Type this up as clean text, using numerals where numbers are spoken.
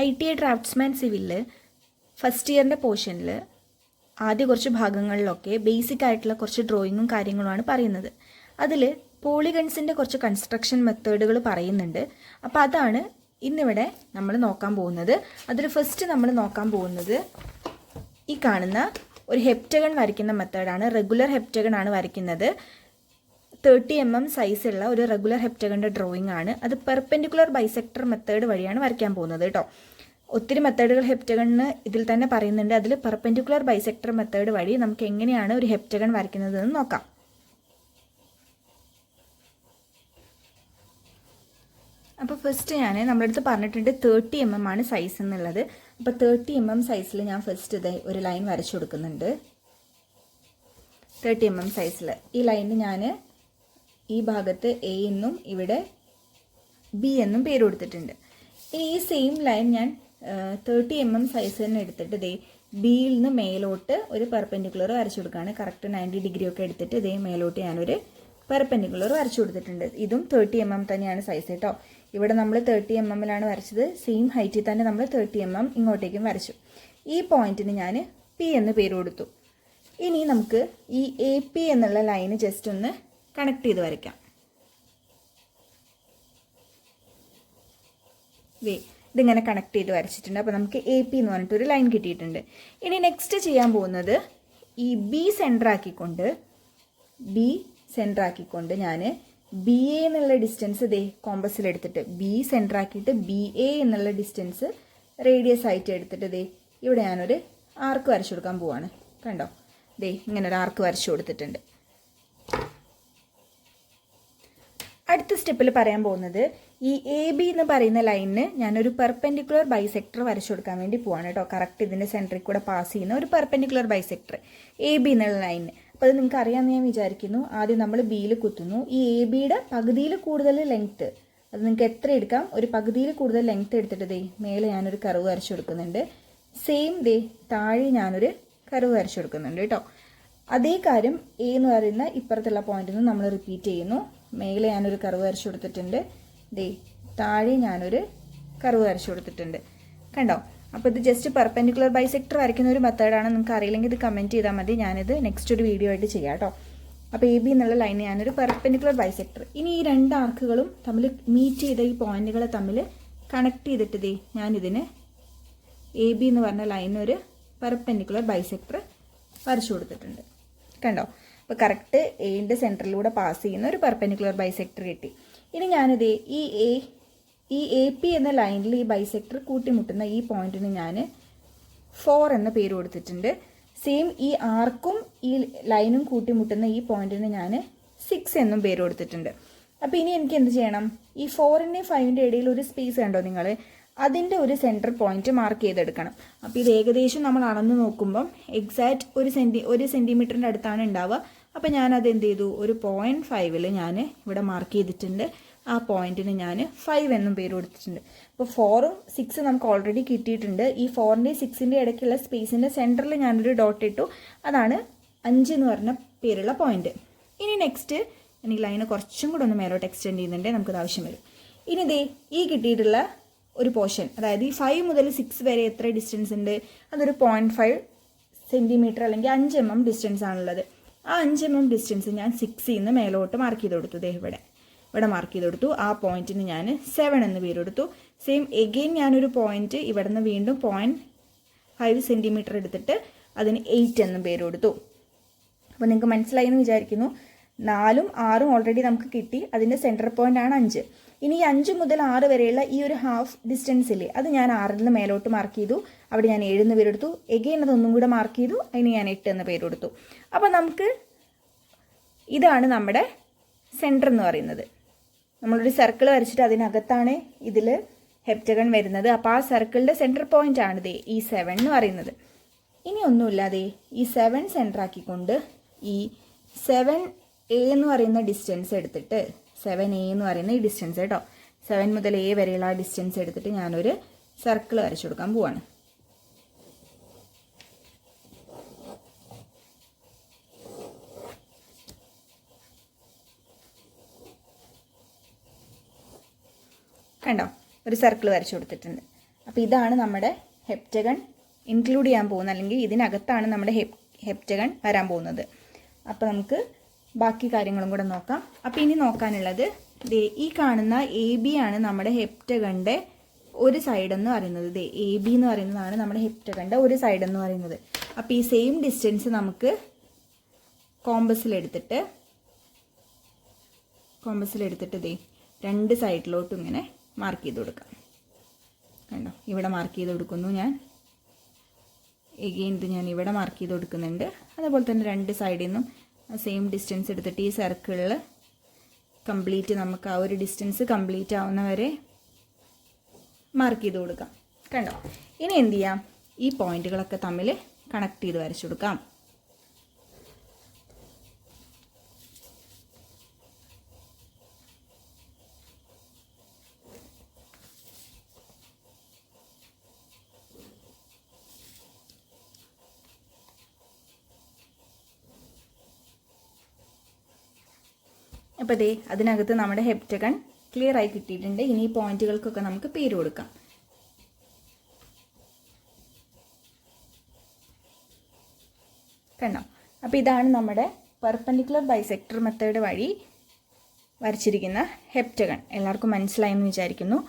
ITI draughtsman സിവിലിൽ first ഇയറിൻ്റെ പോർഷനിൽ ആദ്യ കുറച്ച് ഭാഗങ്ങളിലൊക്കെ ബേസിക് ആയിട്ടുള്ള കുറച്ച് ഡ്രോയിങ്ങും കാര്യങ്ങളുമാണ് പറയുന്നത്. അതിൽ പോളിഗൺസിൻ്റെ കുറച്ച് കൺസ്ട്രക്ഷൻ മെത്തേഡുകൾ പറയുന്നുണ്ട്. അപ്പോൾ അതാണ് ഇന്നിവിടെ നമ്മൾ നോക്കാൻ പോകുന്നത്. അതിൽ ഫസ്റ്റ് നമ്മൾ നോക്കാൻ പോകുന്നത് ഈ കാണുന്ന ഒരു ഹെപ്റ്റഗൺ വരയ്ക്കുന്ന മെത്തേഡാണ്. റെഗുലർ ഹെപ്റ്റഗൺ ആണ് വരയ്ക്കുന്നത്. 30 mm സൈസുള്ള ഒരു റെഗുലർ ഹെപ്റ്റഗണിൻ്റെ ഡ്രോയിങ് ആണ്. അത് പെർപെൻഡിക്കുലർ ബൈസെക്ടർ മെത്തേഡ് വഴിയാണ് വരയ്ക്കാൻ പോകുന്നത് കേട്ടോ. ഒത്തിരി മെത്തേഡുകൾ ഹെപ്റ്റഗണിന് ഇതിൽ തന്നെ പറയുന്നുണ്ട്. അതിൽ പെർപെൻഡിക്കുലർ ബൈസെക്ടർ മെത്തേഡ് വഴി നമുക്ക് എങ്ങനെയാണ് ഒരു ഹെപ്റ്റഗൺ വരയ്ക്കുന്നതെന്ന് നോക്കാം. അപ്പോൾ ഫസ്റ്റ് നമ്മുടെ അടുത്ത് പറഞ്ഞിട്ടുണ്ട് 30 mm ആണ് സൈസ് എന്നുള്ളത്. അപ്പോൾ 30 mm സൈസിൽ ഞാൻ ഫസ്റ്റ് ഇത് ഒരു ലൈൻ വരച്ചു കൊടുക്കുന്നുണ്ട്. 30 mm സൈസിൽ ഈ ലൈനിന് ഞാൻ ഈ ഭാഗത്ത് എ എന്നും ഇവിടെ ബി എന്നും പേര് കൊടുത്തിട്ടുണ്ട്. ഇനി ഈ സെയിം ലൈൻ ഞാൻ 30 mm സൈസ് തന്നെ എടുത്തിട്ട് ഇതേ ബിയിൽ നിന്ന് മേലോട്ട് ഒരു പെർപെൻഡിക്കുലർ വരച്ചു കൊടുക്കുകയാണ്. കറക്റ്റ് 90 ഡിഗ്രി ഒക്കെ എടുത്തിട്ട് ഇതേ മേലോട്ട് ഞാനൊരു പെർപെൻഡിക്കുലർ വരച്ചു കൊടുത്തിട്ടുണ്ട്. ഇതും 30 mm തന്നെയാണ് സൈസ് കേട്ടോ. ഇവിടെ നമ്മൾ 30 mm വരച്ചത്. സെയിം ഹൈറ്റിൽ തന്നെ നമ്മൾ 30 mm ഇങ്ങോട്ടേക്കും വരച്ചു. ഈ പോയിന്റിന് ഞാൻ പി എന്ന് പേര് കൊടുത്തു. ഇനി നമുക്ക് ഈ എ പി എന്നുള്ള ലൈന് ജസ്റ്റ് ഒന്ന് കണക്ട് ചെയ്ത് വരയ്ക്കാം. ഇതിങ്ങനെ കണക്ട് ചെയ്ത് വരച്ചിട്ടുണ്ട്. അപ്പോൾ നമുക്ക് എ പി എന്ന് പറഞ്ഞിട്ടൊരു ലൈൻ കിട്ടിയിട്ടുണ്ട്. ഇനി നെക്സ്റ്റ് ചെയ്യാൻ പോകുന്നത് ഈ ബി സെൻറ്റർ ആക്കിക്കൊണ്ട് ഞാൻ ബി എ എന്നുള്ള ഡിസ്റ്റൻസ് ഇതേ കോമ്പസിലെടുത്തിട്ട് ബി സെൻറ്റർ ആക്കിയിട്ട് ബി എ എന്നുള്ള ഡിസ്റ്റൻസ് റേഡിയസ് ആയിട്ട് എടുത്തിട്ട് ഇതേ ഇവിടെ ഞാനൊരു ആർക്ക് വരച്ചു കൊടുക്കാൻ പോവാണ്. കണ്ടോ, ദേ ഇങ്ങനെ ഒരു ആർക്ക് വരച്ചു കൊടുത്തിട്ടുണ്ട്. അടുത്ത സ്റ്റെപ്പിൽ പറയാൻ പോകുന്നത് ഈ എ ബി എന്ന് പറയുന്ന ലൈനിന് ഞാനൊരു പെർപെൻഡിക്കുലർ ബൈസെക്ടർ വരച്ചു കൊടുക്കാൻ വേണ്ടി പോവാണ് കേട്ടോ. കറക്റ്റ് ഇതിൻ്റെ സെൻറ്ററിൽ കൂടെ പാസ് ചെയ്യുന്ന ഒരു പെർപെൻഡിക്കുലർ ബൈസെക്ടർ എ ബി എന്നുള്ള ലൈനിന്. അപ്പോൾ അത് നിങ്ങൾക്ക് അറിയാമെന്ന് ഞാൻ വിചാരിക്കുന്നു. ആദ്യം നമ്മൾ ബിയിൽ കുത്തുന്നു. ഈ എ ബിയുടെ പകുതിയിൽ കൂടുതൽ ലെങ്ത്ത്, അത് നിങ്ങൾക്ക് എത്ര എടുക്കാം, ഒരു പകുതിയിൽ കൂടുതൽ ലെങ്ത്ത് എടുത്തിട്ട് ദേ മേലെ ഞാനൊരു കർവ് വരച്ചു കൊടുക്കുന്നുണ്ട്. സെയിം ദേ താഴെ ഞാനൊരു കർവ് വരച്ചു കൊടുക്കുന്നുണ്ട് കേട്ടോ. അതേ കാര്യം എ എന്ന് പറയുന്ന ഇപ്പുറത്തുള്ള പോയിന്റിൽ നിന്ന് നമ്മൾ റിപ്പീറ്റ് ചെയ്യുന്നു. മേലെ ഞാനൊരു കർവ് വരച്ചു കൊടുത്തിട്ടുണ്ട്. ദേ താഴെ ഞാനൊരു കർവ് വരച്ചു കൊടുത്തിട്ടുണ്ട്. കണ്ടോ, അപ്പോൾ ഇത് ജസ്റ്റ് പെർപെൻഡിക്കുലർ ബൈസെക്ടർ വരയ്ക്കുന്ന ഒരു മെത്തേഡാണ്. നിങ്ങൾക്ക് അറിയില്ലെങ്കിൽ ഇത് കമൻറ്റ് ചെയ്താൽ മതി. ഞാനിത് നെക്സ്റ്റ് ഒരു വീഡിയോ ആയിട്ട് ചെയ്യാം കേട്ടോ. അപ്പോൾ എ ബി എന്നുള്ള ലൈൻ ഞാനൊരു പെർപെൻഡിക്കുലർ ബൈസെക്ടർ. ഇനി ഈ രണ്ട് ആർക്കുകളും തമ്മിൽ മീറ്റ് ചെയ്ത ഈ പോയിന്റുകളെ തമ്മിൽ കണക്ട് ചെയ്തിട്ട് ദേ ഞാനിതിന് എ ബി എന്ന് പറഞ്ഞ ലൈനിന് ഒരു പെർപെൻഡിക്കുലർ ബൈസെക്ടർ വരച്ചു കൊടുത്തിട്ടുണ്ട്. കണ്ടോ, അപ്പോൾ കറക്റ്റ് എയുടെ സെൻറ്ററിലൂടെ പാസ് ചെയ്യുന്ന ഒരു പെർപെൻഡിക്കുലർ ബൈസെക്ടർ കിട്ടി. ഇനി ഞാനിത് ഈ എ പി എന്ന ലൈനിൽ ഈ ബൈസെക്ടർ കൂട്ടിമുട്ടുന്ന ഈ പോയിന്റിന് ഞാൻ 4 എന്ന പേര് കൊടുത്തിട്ടുണ്ട്. സെയിം ഈ ആർക്കും ഈ ലൈനും കൂട്ടിമുട്ടുന്ന ഈ പോയിന്റിന് ഞാൻ 6 എന്നും പേര് കൊടുത്തിട്ടുണ്ട്. അപ്പോൾ ഇനി എനിക്ക് എന്ത് ചെയ്യണം, ഈ 4ൻ്റെയും 5ൻ്റെ ഇടയിൽ ഒരു സ്പേസ് കണ്ടോ നിങ്ങൾ, അതിൻ്റെ ഒരു സെൻറ്റർ പോയിന്റ് മാർക്ക് ചെയ്തെടുക്കണം. അപ്പോൾ ഇത് ഏകദേശം നമ്മൾ അളന്ന് നോക്കുമ്പം എക്സാക്റ്റ് ഒരു സെൻറ്റിമീറ്ററിൻ്റെ അടുത്താണ് ഉണ്ടാവുക. അപ്പോൾ ഞാനത് എന്ത് ചെയ്തു, ഒരു 0.5 ഞാൻ ഇവിടെ മാർക്ക് ചെയ്തിട്ടുണ്ട്. ആ പോയിന്റിന് ഞാൻ 5 എന്നും പേര് കൊടുത്തിട്ടുണ്ട്. അപ്പോൾ 4ഉം 6 നമുക്ക് ഓൾറെഡി കിട്ടിയിട്ടുണ്ട്. ഈ 4ൻ്റെയും 6ൻ്റെ ഇടയ്ക്കുള്ള സ്പേസിൻ്റെ സെൻറ്ററിൽ ഞാനൊരു ഡോട്ട് ഇട്ടു. അതാണ് 5 എന്ന് പറഞ്ഞ പേരുള്ള പോയിന്റ്. ഇനി നെക്സ്റ്റ് എനിക്ക് ലൈന് കുറച്ചും കൂടെ ഒന്ന് മേലോട്ട് എക്സ്റ്റെൻഡ് ചെയ്യുന്നുണ്ട്, നമുക്കത് ആവശ്യം വരും. ഇനി ദേ ഈ കിട്ടിയിട്ടുള്ള ഒരു പോർഷൻ, അതായത് ഈ 5 മുതൽ 6 വരെ എത്ര ഡിസ്റ്റൻസ് ഉണ്ട്, അതൊരു 0.5 സെൻറ്റിമീറ്റർ അല്ലെങ്കിൽ 5 mm ഡിസ്റ്റൻസ് ആണുള്ളത്. ആ 5 mm ഡിസ്റ്റൻസ് ഞാൻ 6 നിന്ന് മേലോട്ട് മാർക്ക് ചെയ്ത് കൊടുത്തു. ദേ ഇവിടെ മാർക്ക് ചെയ്ത് കൊടുത്തു. ആ പോയിന്റിന് ഞാൻ 7 എന്ന് പേര് കൊടുത്തു. സെയിം എഗെയിൻ ഞാനൊരു പോയിന്റ് ഇവിടെ നിന്ന് വീണ്ടും 0.5 സെൻറ്റിമീറ്റർ എടുത്തിട്ട് അതിന് 8 എന്നും പേര് കൊടുത്തു. അപ്പോൾ നിങ്ങൾക്ക് മനസ്സിലായി എന്ന് വിചാരിക്കുന്നു. 4ഉം 6ഉം ഓൾറെഡി നമുക്ക് കിട്ടി. അതിൻ്റെ സെൻറ്റർ പോയിന്റ് ആണ് 5. ഇനി ഈ 5 മുതൽ 6 വരെയുള്ള ഈ ഒരു ഹാഫ് ഡിസ്റ്റൻസ് ഇല്ലേ, അത് ഞാൻ 6ൽ നിന്ന് മേലോട്ട് മാർക്ക് ചെയ്തു. അവിടെ ഞാൻ 7 എന്ന് പേരെടുത്തു. എഗെയിൻ അതൊന്നും കൂടെ മാർക്ക് ചെയ്തു. അതിന് ഞാൻ 8 എന്ന് പേര് കൊടുത്തു. അപ്പോൾ നമുക്ക് ഇതാണ് നമ്മുടെ സെൻറ്റർ എന്ന് പറയുന്നത്. നമ്മളൊരു സർക്കിൾ വരച്ചിട്ട് അതിനകത്താണ് ഇതിൽ ഹെപ്റ്റഗൺ വരുന്നത്. അപ്പോൾ ആ സർക്കിളിൻ്റെ സെൻറ്റർ പോയിന്റ് ആണ് ദേ ഈ 7 എന്ന് പറയുന്നത്. ഇനി ഒന്നുമില്ലാതെ ഈ 7 സെൻറ്റർ ആക്കിക്കൊണ്ട് ഈ 7A എന്ന് പറയുന്ന ഡിസ്റ്റൻസ് എടുത്തിട്ട് 7A എന്ന് പറയുന്ന ഈ ഡിസ്റ്റൻസ് കേട്ടോ, 7 മുതൽ A വരെയുള്ള ആ ഡിസ്റ്റൻസ് എടുത്തിട്ട് ഞാനൊരു സർക്കിൾ വരച്ചു കൊടുക്കാൻ പോവാണ്. കണ്ടോ, ഒരു സർക്കിൾ വരച്ചു കൊടുത്തിട്ടുണ്ട്. അപ്പോൾ ഇതാണ് നമ്മുടെ ഹെപ്റ്റഗൺ ഇൻക്ലൂഡ് ചെയ്യാൻ പോകുന്നത്, അല്ലെങ്കിൽ ഇതിനകത്താണ് നമ്മുടെ ഹെപ്റ്റഗൺ വരാൻ പോകുന്നത്. അപ്പോൾ നമുക്ക് ബാക്കി കാര്യങ്ങളും കൂടെ നോക്കാം. അപ്പോൾ ഇനി നോക്കാനുള്ളത് ഈ കാണുന്ന AB ആണ് നമ്മുടെ ഹെപ്റ്റഗണിൻ്റെ ഒരു സൈഡ് എന്ന് പറയുന്നത്. AB എന്ന് പറയുന്നതാണ് നമ്മുടെ ഹെപ്റ്റഗണിൻ്റെ ഒരു സൈഡ് എന്ന് പറയുന്നത്. അപ്പോൾ ഈ സെയിം ഡിസ്റ്റൻസ് നമുക്ക് കോമ്പസിലെടുത്തിട്ട് രണ്ട് സൈഡിലോട്ടും ഇങ്ങനെ മാർക്ക് ചെയ്ത് കൊടുക്കാം. കണ്ടോ, ഇവിടെ മാർക്ക് ചെയ്ത് കൊടുക്കുന്നു ഞാൻ. എഗെയിൻ ഇത് ഞാൻ ഇവിടെ മാർക്ക് ചെയ്ത് കൊടുക്കുന്നുണ്ട്. അതുപോലെ തന്നെ രണ്ട് സൈഡിൽ നിന്നും സെയിം ഡിസ്റ്റൻസ് എടുത്തിട്ട് ഈ സർക്കിളിൽ കംപ്ലീറ്റ് നമുക്ക് ആ ഒരു ഡിസ്റ്റൻസ് കംപ്ലീറ്റ് ആവുന്നവരെ മാർക്ക് ചെയ്ത് കൊടുക്കാം. കണ്ടോ, ഇനി എന്ത് ചെയ്യാം, ഈ പോയിന്റുകളൊക്കെ തമ്മിൽ കണക്ട് ചെയ്ത് വരച്ചു കൊടുക്കാം. അപ്പോൾ അതിനകത്ത് നമ്മുടെ ഹെപ്റ്റഗൺ ക്ലിയർ ആയി കിട്ടിയിട്ടുണ്ട്. ഇനി ഈ പോയിന്റുകൾക്കൊക്കെ നമുക്ക് പേര് കൊടുക്കാം. കണ്ടോ, അപ്പോൾ ഇതാണ് നമ്മുടെ പെർപെൻഡിക്കുലർ ബൈസെക്ടർ മെത്തേഡ് വഴി വരച്ചിരിക്കുന്ന ഹെപ്റ്റഗൺ. എല്ലാവർക്കും മനസ്സിലായെന്ന് വിചാരിക്കുന്നു.